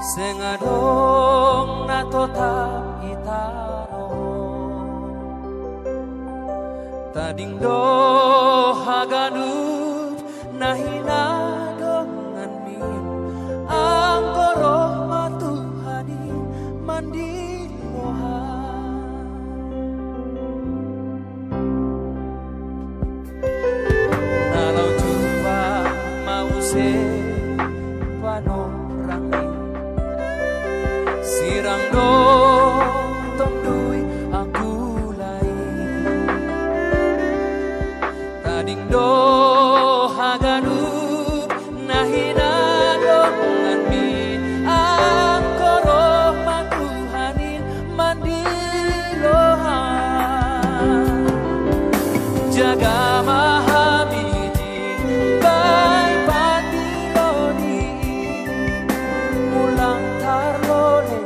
Sengadong natotap itano Tading do haganup nahina dongan min Ang koroh matuhani mandilohan Nalau jumpa mau se panorangi Sirang do tondui aku lai Tading do haganup nahina dongan min Ang koroh matuhanin mandilohan Jaga mahamiji bay patiloni Mulang tarlone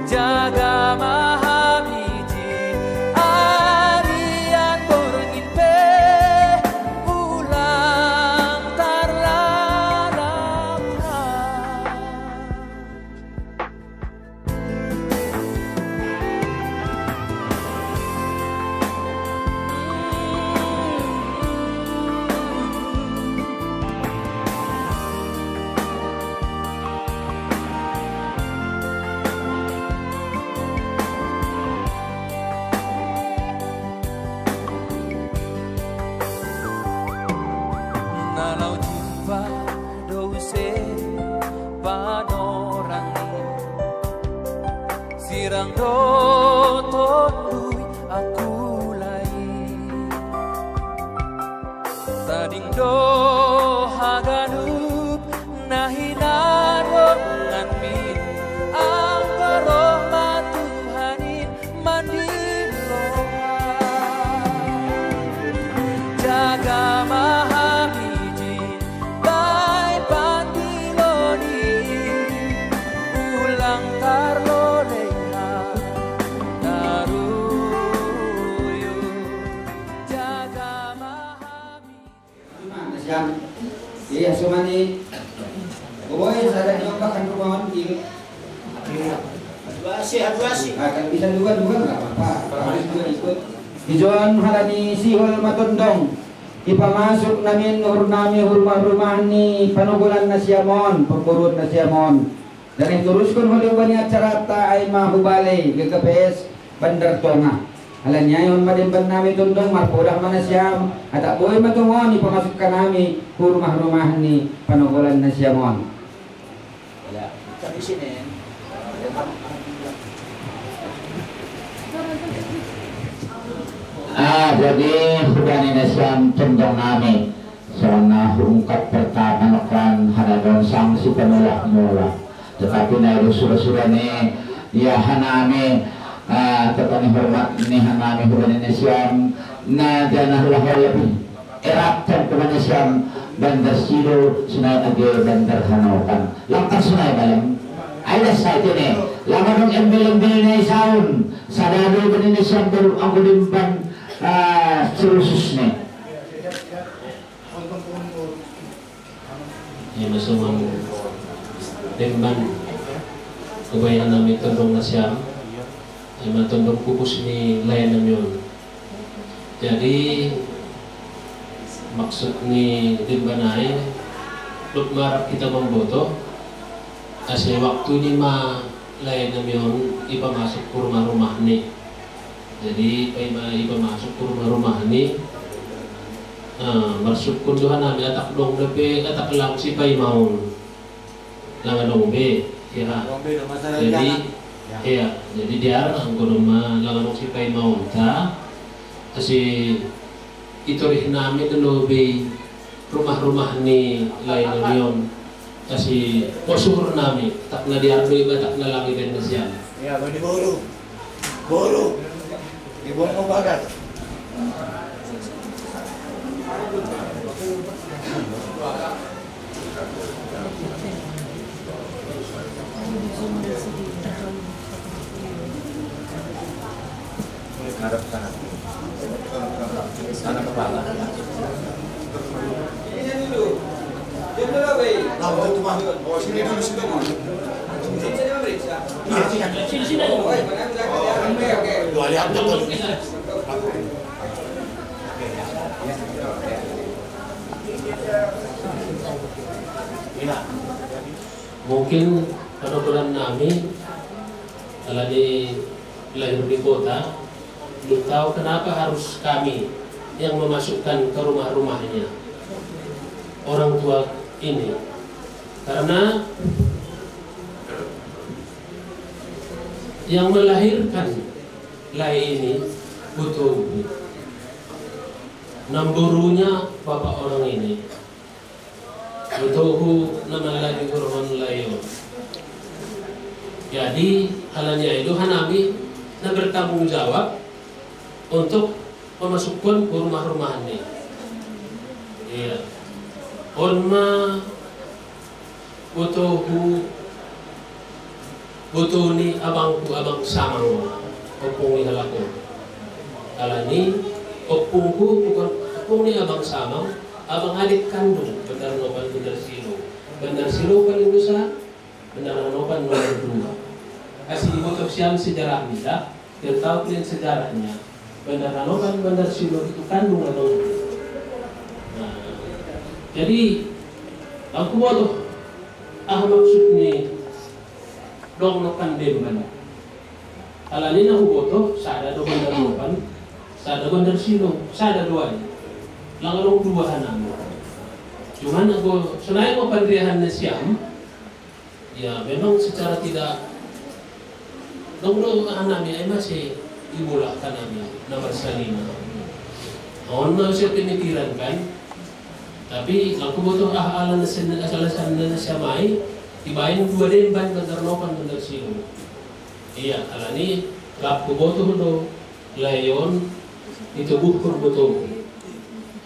Jaga mahamiji arian borngin pe ulang tarlarap Nalau jumpa dose panorangi Sirang do tondui aku lai Tading do haganup nahina dongan min Ang koroh matuhanin mandilohan Jaga mahamiji bay patiloni Ulang tarloleha taruyu Jaga mahamiji Siang, iya sumani. Boy, saya nyoba kan rumahan kiri. Adwasi. Akan bisa juga nggak apa-apa. Harus juga ikut. Ijon halani sihol matondong. Ipamasuk namin nami rumah-rumah ni panugulan na siyamon, pagpurut na siyamon. Dan ituruskan huli banyak carata ay mahubale gagapes bandar tonga. Alam niya yun madimban namin tundong marpulang mana siyam at aboy matungon ipamasok ka namin rumah-rumah ni panugulan na siyamon. Ya, di sini. Jadi hubungan Siyam tundong namin sana ungkap pertama kan hadadon sanksi penolak mula tetapi na rusura-sura ni ya hanami tetani hormat ni hanami hubungan Siyam na janah lahir lebih erakkan hubungan Siyam bandar silo sunai age bandar hanokan langkah sunai balang ayah saat ini lama dong embel-embel na isaun sadado hubungan Siyam baru ang kulimban khususnya ya masumang demban kebayaan namin tundong na Siyam ay matundong pupus ni layanan yun jadi maksud ni demban ay lukmarap kita memboto kasi waktu ni ma layanan yun ipamasok ke rumah-rumah ni jadi iba masuk ke rumah-rumah ini masuk kunduhan namin atak dong lepe atak lang si pay maun lang dong be ya jadi dia ang kunuma lang dong si pay maun ta kasi ito rin namin lobe rumah-rumah ni lain yon kasi posur namin tak na diardo iba tak na lang iban na siya Ya, bagi boro. Ibu mau bagat. Ngadep sana. Sana kepala. Ini dulu. Kamu itu mah. Sini dulu, sini dulu. Sini dulu. Dua lihat betul. Mungkin penukulan kami kalau di lahir di kota, belum tahu kenapa harus kami yang memasukkan ke rumah-rumahnya orang tua ini, karena yang melahirkan Lai ini butuh namburunya bapak orang ini butuh nama lagi kurban layo. Jadi halanya itu Hanami bertanggung jawab untuk memasukkan ke rumah-rumah ini. Iya. Orma butuh ni abang samang opung ni halako. Alani opungku bukan opung ni abang samang, abang adik kandung benar nopan benar silo paling besar, benar nopan nomor 2. Kasih butuh siang sejarah kita, dia tahu kalian sejarahnya. Benar nopan benar silo itu kandung atau jadi aku butuh maksud ni dong nokan demban. Alani aku butuh sada do benar nopan, sada benar silo, sada dua ni. Langarong duahan namin. Cuman ako, selain mapandrihan na siyam, ya memang secara tidak nung namin ay masih ibulahkan namin na marsalina. Noon na siya pinitiran kan, tapi ako butuh ahalan na asalasan na siya may, ibayin dua din ban kandarnokan kandar silo. Iya, alani, kap ko butuh do, layon, ito bukur butuh.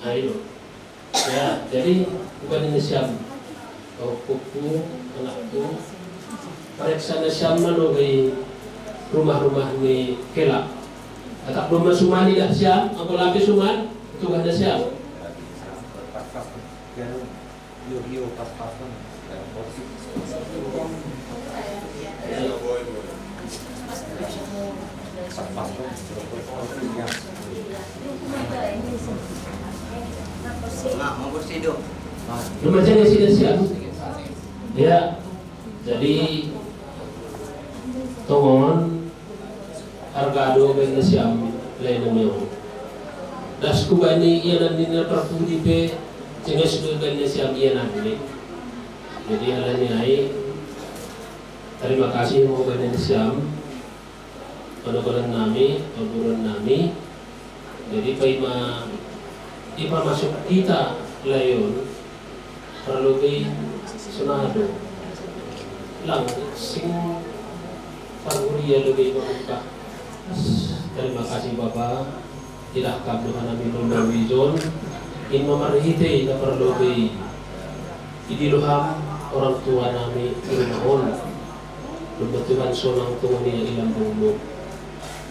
Ayo, ya jadi bukan ini siam, kau kuku, anakku, periksa siam mana di rumah-rumah ni kelak. Atau rumah sumani dah siam, aku lagi suman, itu kan dah siam. Lumacanya sudah siap. Ya, jadi tongon argado dengan siap lain namanya. Das kubani ia nanti perpudi pe cenges dengan siap ia nanti. Jadi halanya ai terima kasih mau dengan siap. Penukuran nami, penukuran nami. Jadi ipa masuk kita layon perlu di sunado lang sing panggulia lebih membuka. Terima kasih Bapak tidak kabduhan namin ng vision in mamarhite na perlu di idiluham orang tua namin ilmahon lumatuhan sonang tungo niya ilang bumbu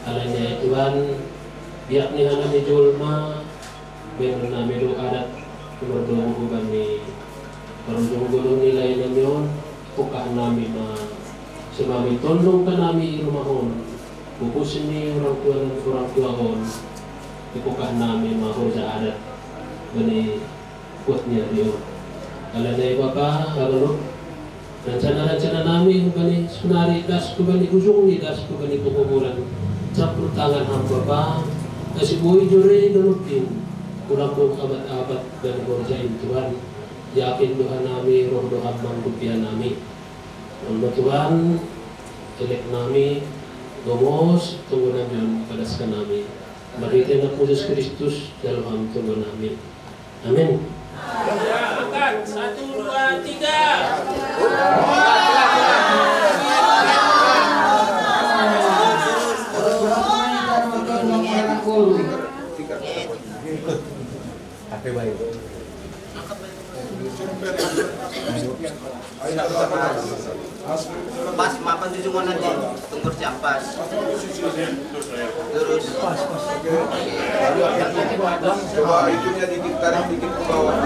alanya ituan biak ni hana ni Jolma meron namin do adat kumardong uban ni karundong gulo nila yun yun pukahan namin na sumami tondong ka namin ilumahon bukusin ni orang tua hon ipukahan namin mahon sa adat bani kuat niya yun ala na iba pa agalo rencana namin bani sunari das ko bani usong ni das ko bani pukumulan sa tangan hamba pa kasi buhay jure nunod din kurang kong abat-abat dan borjain Tuhan yakin Tuhan namin roh doa mangkupian namin Allah Tuhan elek namin gomos tunggu namin padaskan namin maritin na po Yesus Kristus dalam tunggu namin amin. Angkat 1, 2, 3. Happy baik. Pas makan junjungan nanti tunggu siapa terus Coba itunya dikit, tarik dikit ke bawah.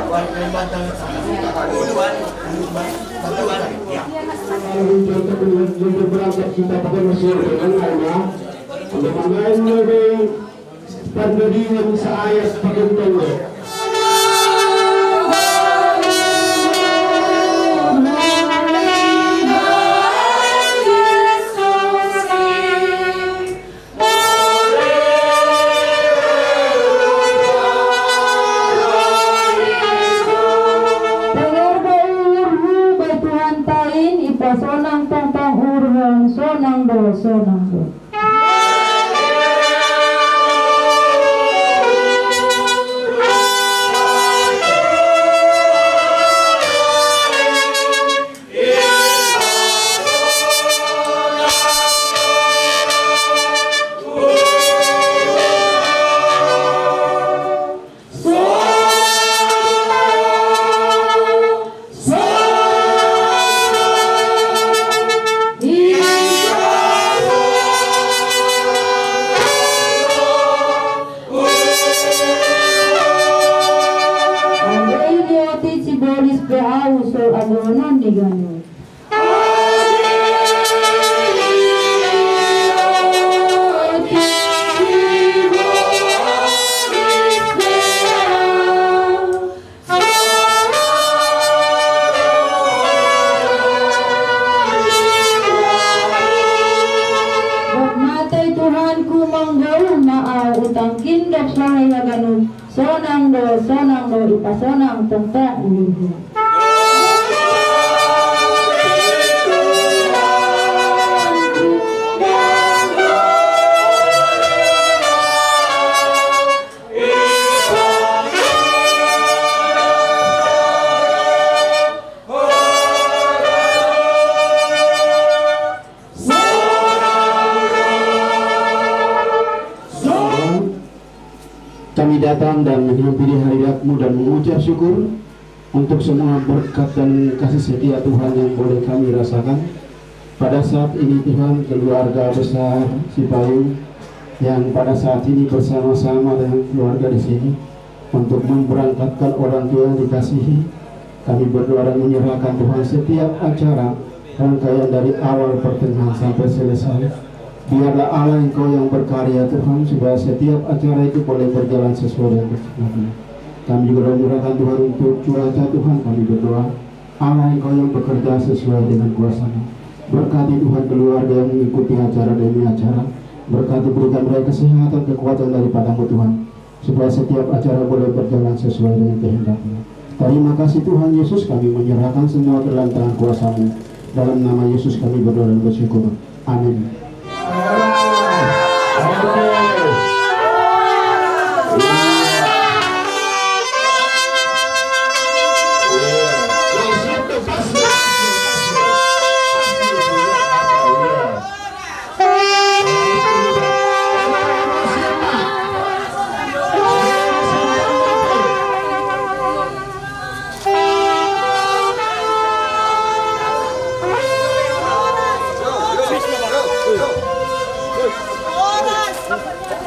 Untuk berangkat kita pada Mesir dengan Allah untuk mengain lebih perdirian seayat sebagai tolong. Sonang tong urang sonang do. Agonan di ganun. Matay Tuhanku manggaw maaw utang kindok sahay ganun. Sonang do ipasonang tongta uliho. Kami datang dan menghampiri hadiratmu dan mengucap syukur untuk semua berkat dan kasih setia Tuhan yang boleh kami rasakan. Pada saat ini Tuhan, keluarga besar Cipayung yang pada saat ini bersama-sama dengan keluarga di sini untuk memberangkatkan orang tua yang dikasihi. Kami berdoa dan menyerahkan Tuhan setiap acara rangkaian dari awal pertengahan sampai selesai. Biarlah Allah Engkau yang berkarya Tuhan, supaya setiap acara itu boleh berjalan sesuai dengan kehendakmu. Kami juga menyerahkan Tuhan untuk cuaca Tuhan. Kami berdoa Allah Engkau yang bekerja sesuai dengan kuasa-Mu. Berkati Tuhan keluarga yang mengikuti acara demi acara. Berkati, berikan mereka kesehatan, kekuatan daripada-Mu Tuhan, supaya setiap acara boleh berjalan sesuai dengan kehendak-Mu. Terima kasih Tuhan Yesus, kami menyerahkan semua ke dalam tangan kuasa-Mu. Dalam nama Yesus kami berdoa dan bersyukur. Amin. Go.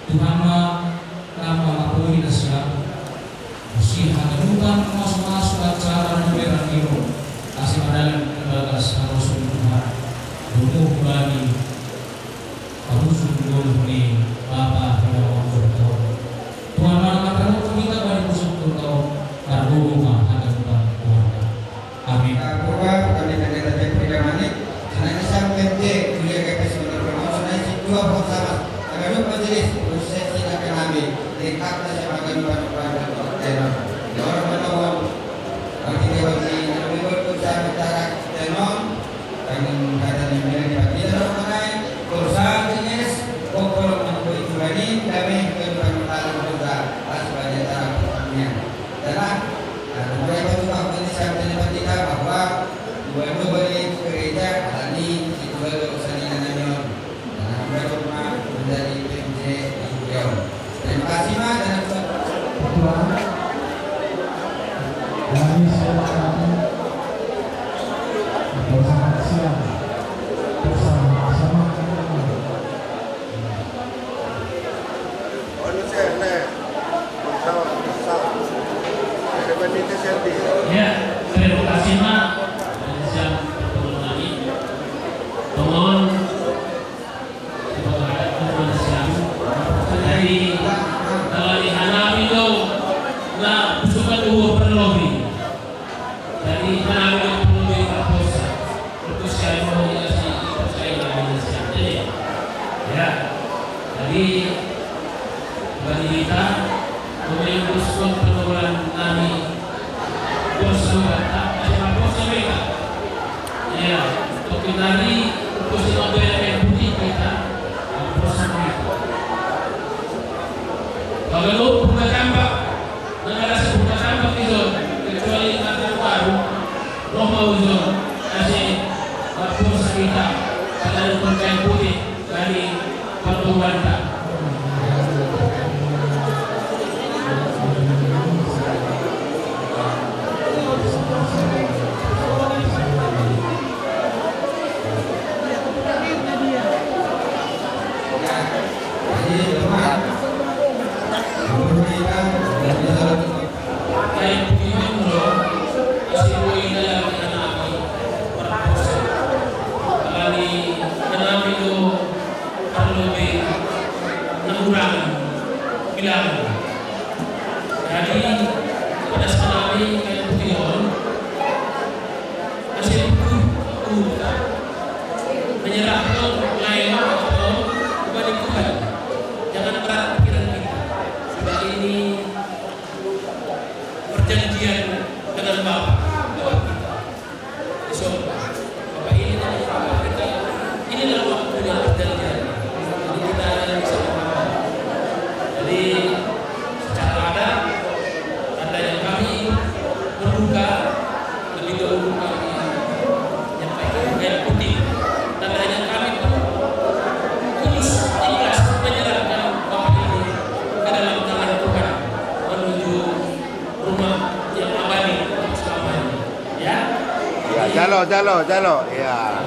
Tuhan haganutan masuk-masuk acara numeran iro kasih madalan kebagas harus Tuhan dumuh bagi parusun dulu ni Bapa Tuhan Tuhan malam kita bagi musuh Tuhan karena rumah haganutan Tuhan. Amin. Purwa kami kami raja perjalanan karena sang pente kuliah KPS Medan Sudah dua bersama agar majelis proses tidak kami dekat sama dengan orang orang menawar bagi dewan ini kami berusaha bicara tenon dengan kata yang bagi orang mengenai perusahaan jenis pokok mengenai ini kami kedudukan utara berusaha sebagai cara pertanian dan mereka juga mengingatkan kita bahwa dua balik gereja tadi itu urusan yang mereka rumah menjadi PMJ Riau. Terima kasih Mas dan Tuhan. Kami silakan bersama siang bersama-sama. Ya, terima kasih Mak. Siap mengulangi. Mohon dari dari Hanabi itu na suka dua perlobi dari Hanabi itu perlobi kaposa terus saya mau ngasih saya ngambil jadi ya jadi bagi kita kemudian usul pengeluaran kami bersama mereka ya untuk tadi usul mobil yang putih kita bersama itu kalau buka tambak negara sebuka tambak itu kecuali kata baru roh mau itu kasih bersama kita kalau buka putih dari pertumbuhan kita. Jalo, ya.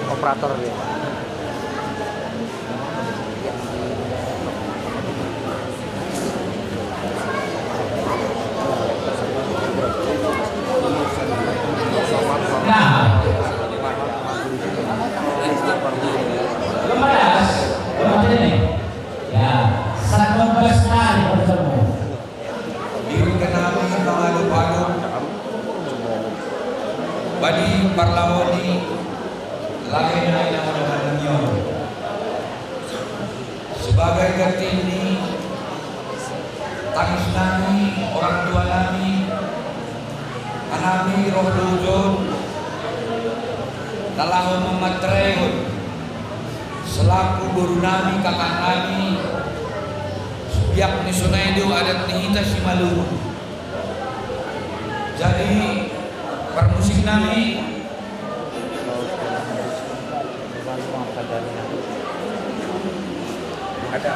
Operator dia. Nah, lemas, ini ya, 19 kali bertemu. Diberikan nama baru Badi Parlawani lahir dari nama Tuhan. sebagai Kartini, tangis nami, orang tua nami, anami roh lujud, talahu mematreun, selaku guru nami, kakak nami, biak ni sunai do adat ni hita si malu. Jadi permusik nami ada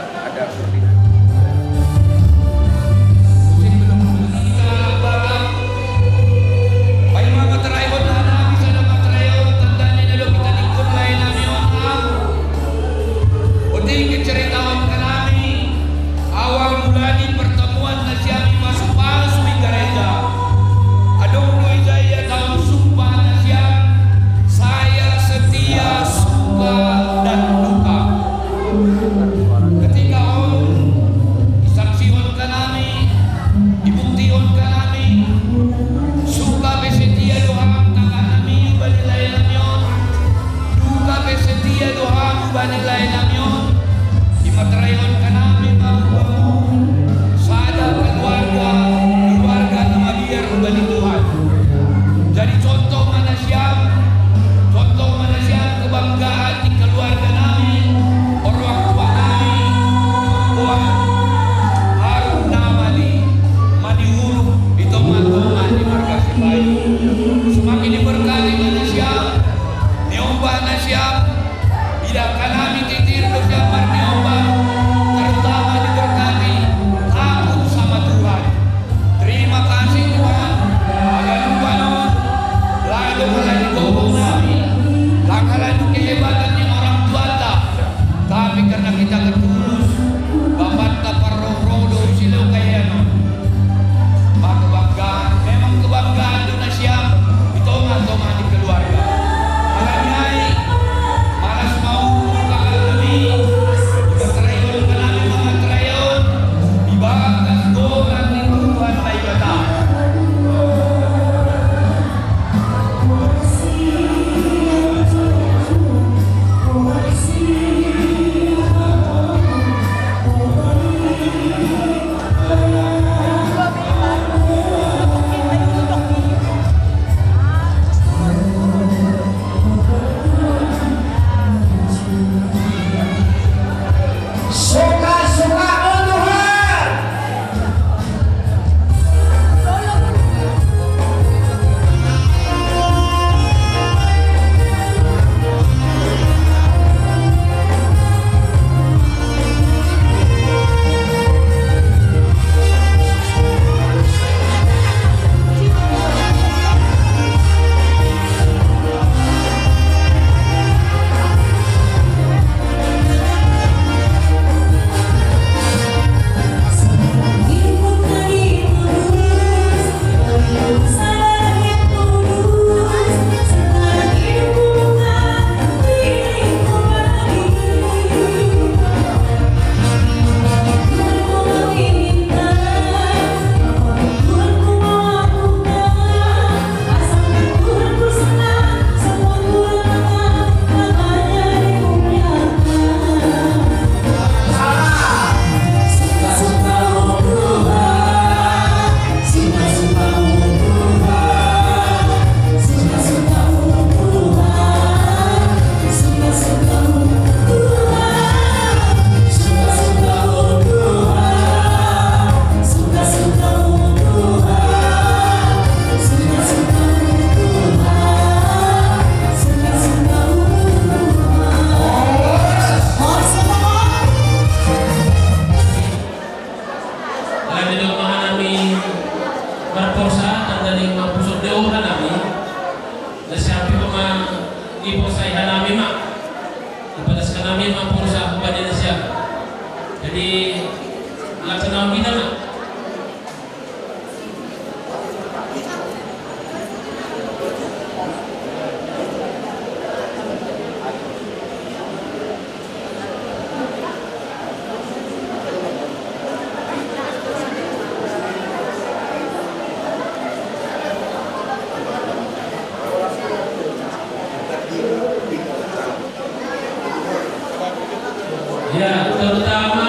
Ya, terutama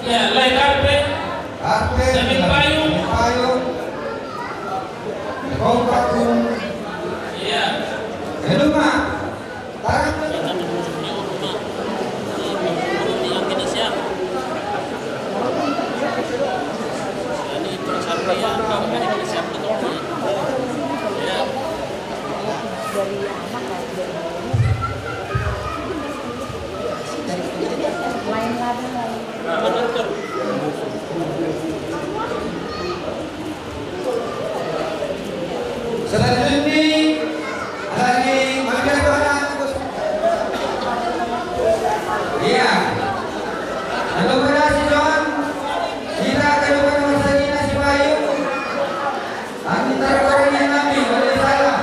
Ya, lain karpet. Karpet. Damit payung. Payung. Kompak pun. Iya. Rumah. Tangan. Selanjutnya ada Mampir Tuhan. Iya. Halo berasi John. Kita akan menguasai nasi payung. Antar orang yang nabi boleh salah.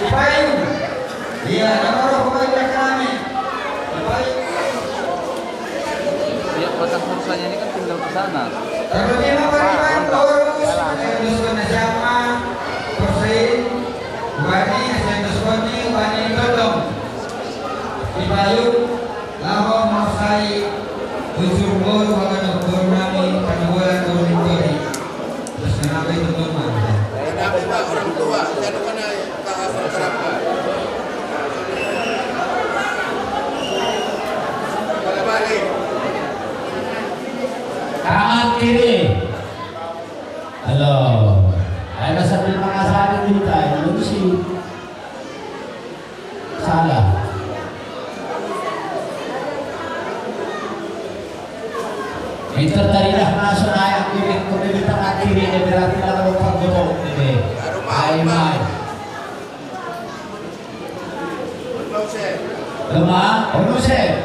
Payung. Iya, nomor pemain kami. Payung. Ya, batang kursanya ini kan tinggal ke sana. Terlebih memberikan urus Dusun Syama, Kursin, Wani, Asentus Koni, Wani Todong, di Payung, Lahom, Mosai, Ujung Bor, Wakan Purnami, Panabulan, Turun Kori. Terus kenapa itu teman? Kenapa Pak orang tua? Jangan kena tak kenapa? Balik. Tangan kiri. Halo. Ada sambil mengasah kita itu sih salah. Itu tadilah masuk ayat kiri kemudian tangan kiri ini berarti kalau panggung ini. Aiman. Lemah, onuse.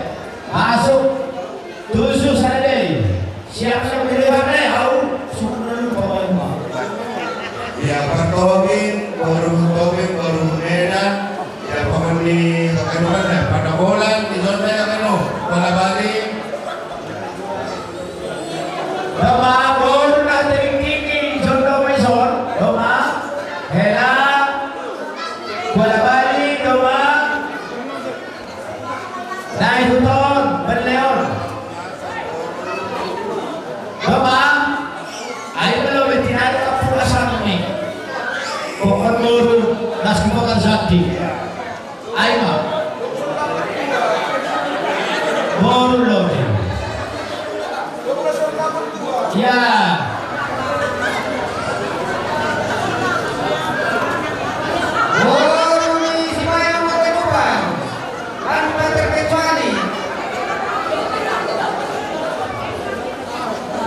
Masuk. Tujuh sana siap siap pilihan au sudah bawa Ya Tobin, baru Medan, ya pemani kekenuan ya pada bola di zona yang penuh bola balik. Doma bol nanti kiki jodoh maison doma hela bola balik doma naik huton berleon doma ayo belum bertindak kapur asal ini pokok baru nasi makan sakti ayo mah baru loh ya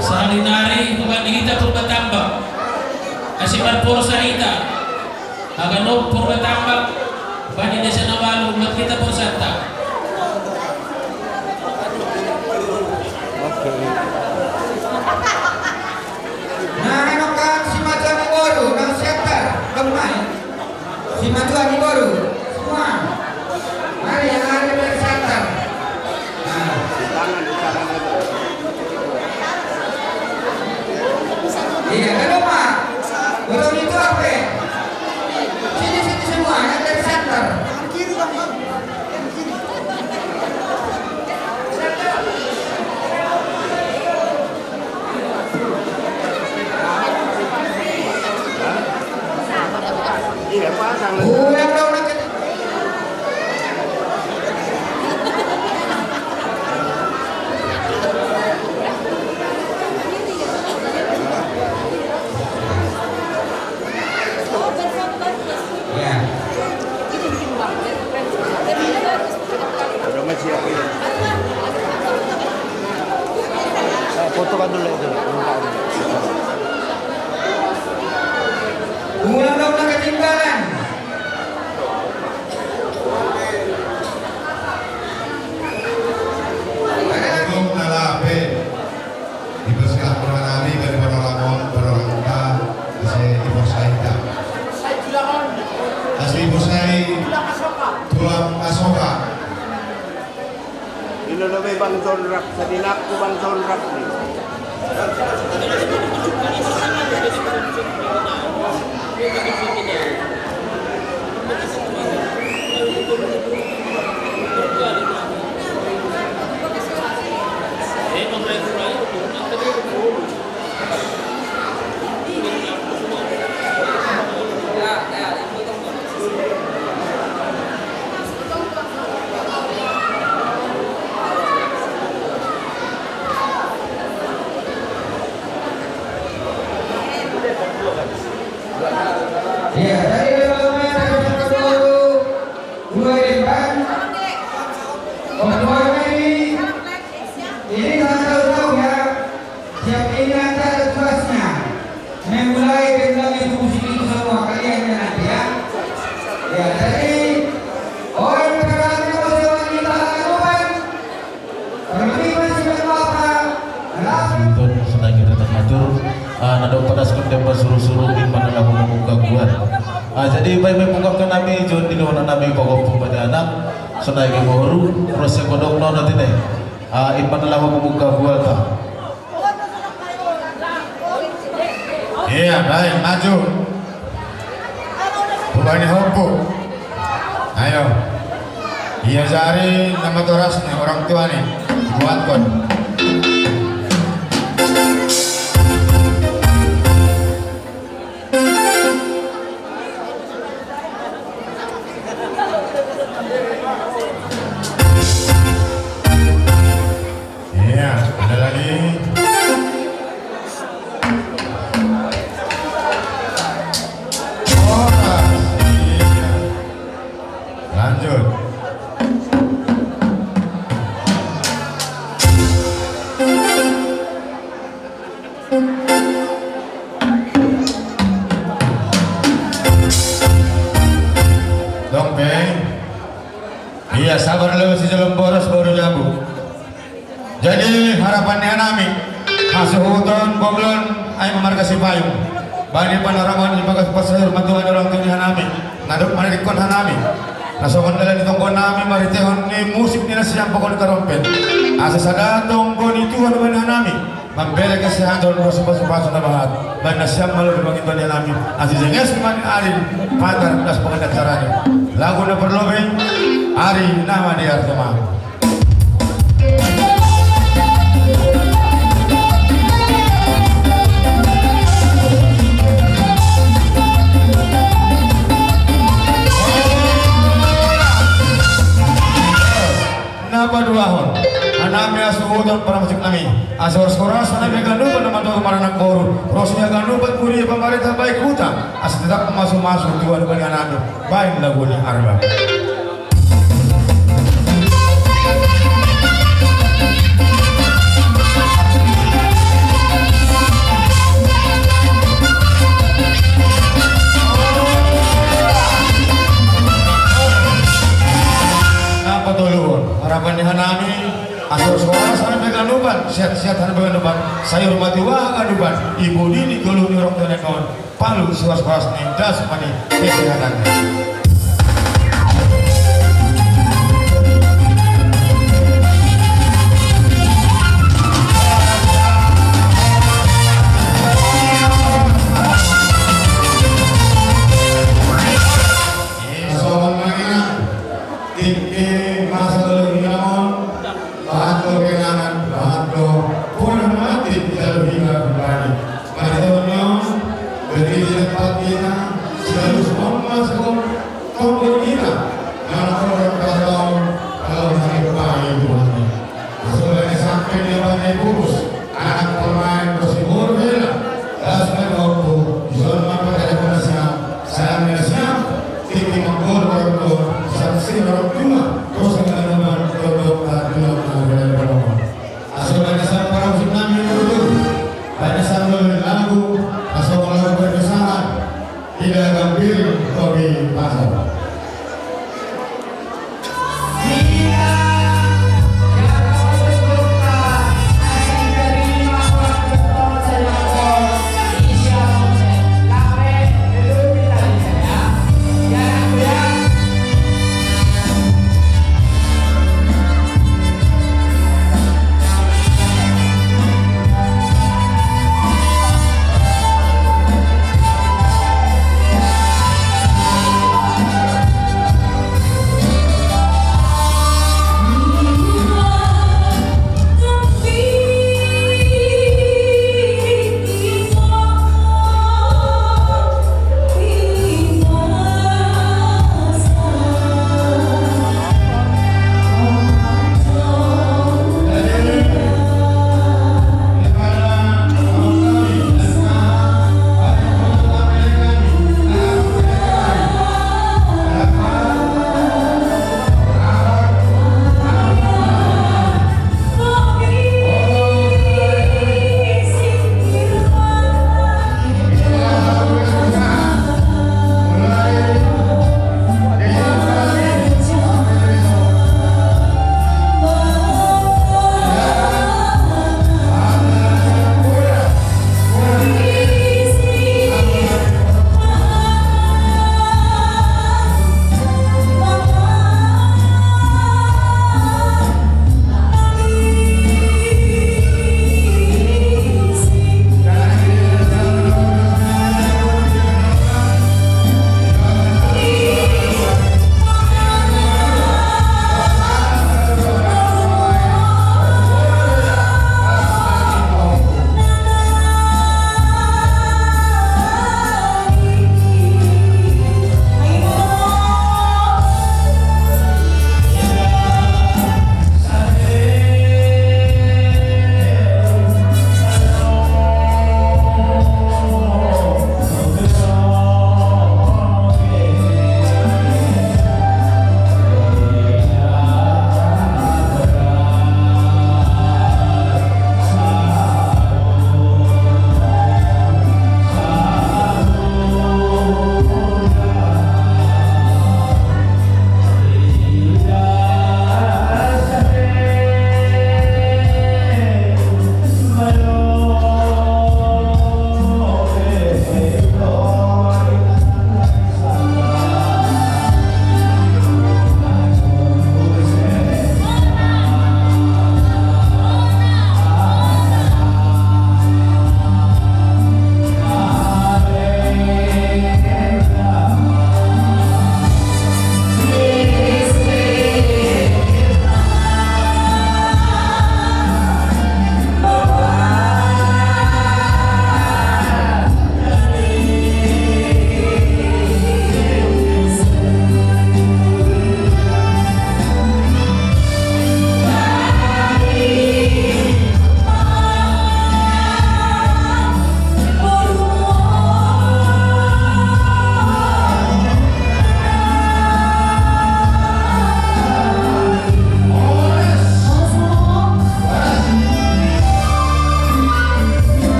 Salinari bukan kita purba tambak. Kasih marporo sarita. Agan no purba tambak. Bani desa nawalu mat kita pun santa. Nah, enokan si Matuan Iboru, nang setter, gemai. Si Matuan Iboru, semua. Mari yang ada dari setter. Nah, iya, kan Pak? Belum itu apa? Sini semua, yang dari setter. Kiri bang. Ulang dong nak. Ya. Foto kan dulu itu. Ulang dong nak ketinggalan. Untuk nalape dibersihkan orang nabi dari orang lamon orang kita asli ibu saya asli ibu saya tulang asoka Ino na may bang zonrak sa dinak ko bang zonrak ni. Ya, dari development ada satu dua depan. Pembuangan ini sangat tahu ya. Siap ini nanti ada tugasnya. Memulai dengan itu musik itu semua kalian nanti ya. Ya, jadi orang berkata kalau wanita lakukan terlebih masih berapa? Untuk senang kita termatur, nado pada sekedar suruh-suruh di mana aku membuka buat. Jadi baik-baik mengungkapkan nabi John di luar nabi pokok pada anak senang kita baru proses kodok nono nanti deh. Ipan lah membuka buat. Iya, baik, maju. Bubani hopo. Ayo. Iya cari nama torasnya orang tua nih. Buat kon. Iya, ada lagi. Lanjut. Dong Beng. Iya sabar dulu si jalan boros baru jabu. Jadi harapannya nami masuk hutan boglon ayo memarkasi payung. Bani panoraman di bagas pasir mantuan orang tua nami. Ngaduk mana di kon nami. Nasokan dalam di tongkon nami mari tehon ni musik ni nasi yang pokok karompet. Asa sada tongkon itu ada mana nami. Membela kesehatan orang sepas-sepas na bahat. Bana siap malu di bangit bani nami. Asa jenges kemana ari pagar das pengadat caranya. Lagu na perlobe ari nama dia artema. Napa dua hon? Anami asuhutan para masuk nami. Asor skoras anami ganupan naman to kemaranak boru. Rosnya ganupan puri pemerintah baik hutan. As tetap masuk-masuk dua depan anami. Baik lagunya arba. Harapan di hanami asal sekolah sana pegang nuban sehat-sehat sana pegang nuban sayur mati wah aduban ibu dini gulu nyurok dan kawan palu suas-suas nih das mani kesehatan.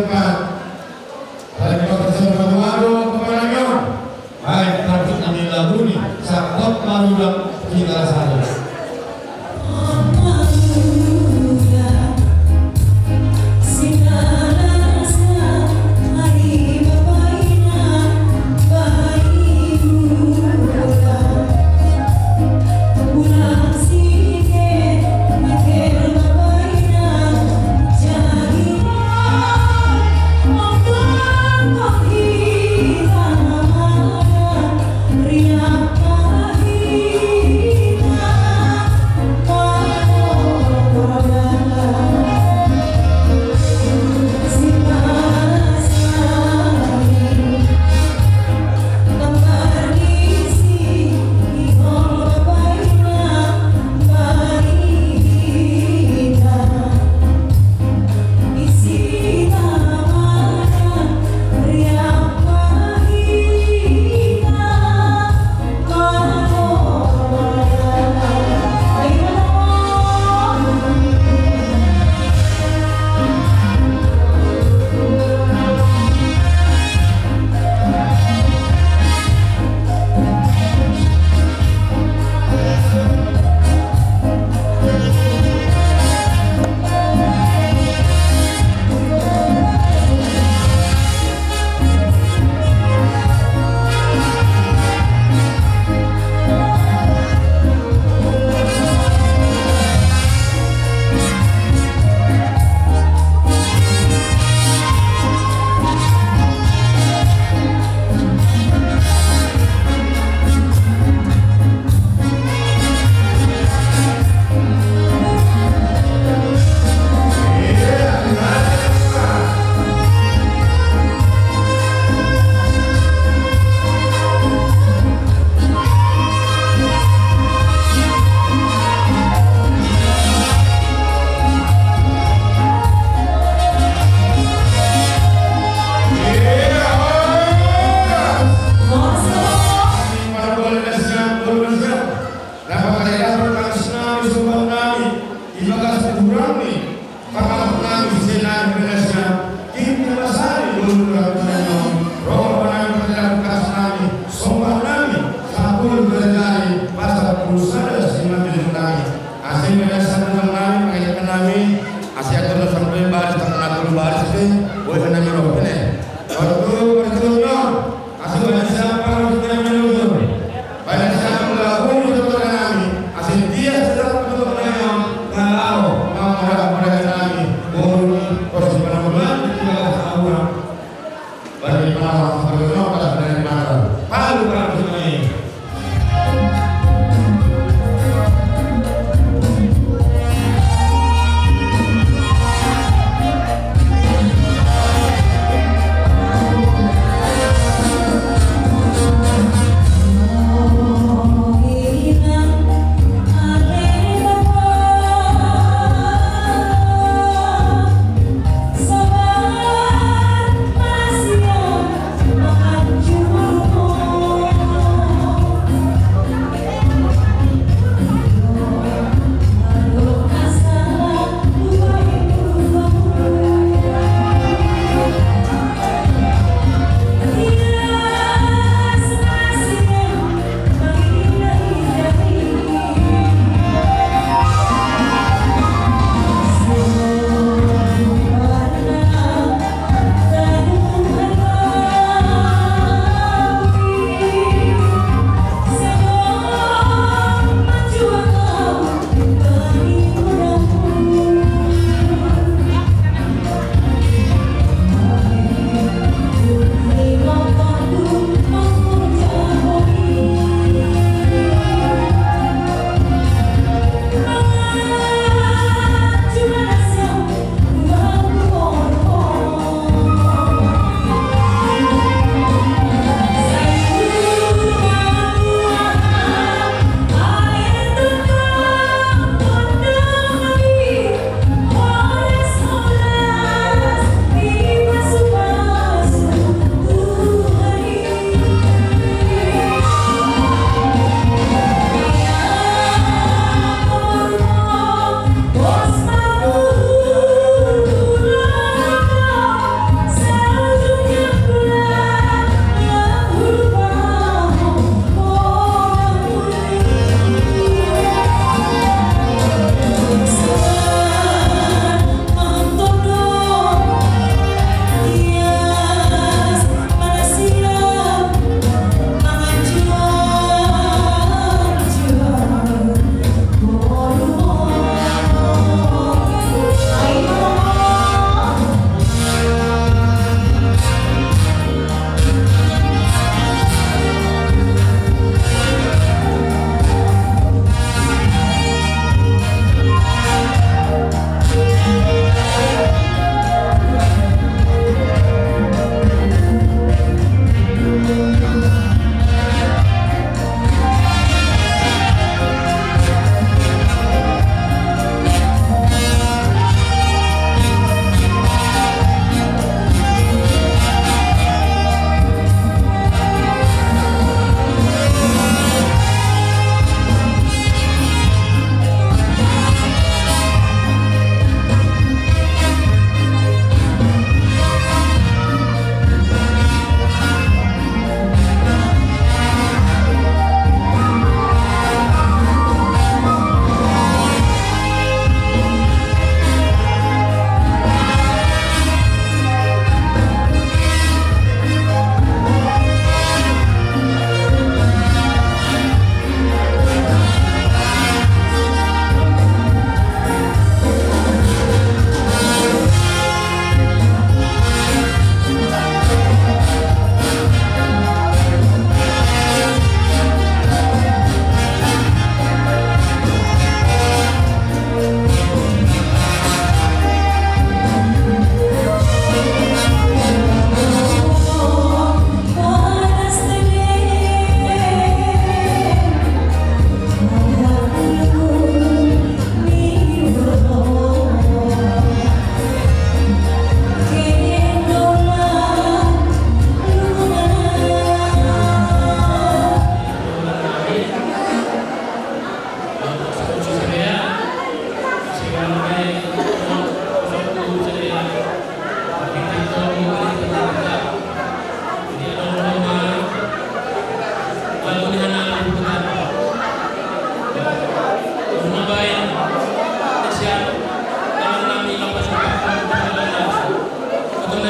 tempat. Dari Profesor Batu kepada Nyon. Baik, lanjut kami lagu nih. Sakot marudak kita saja.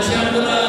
siang pura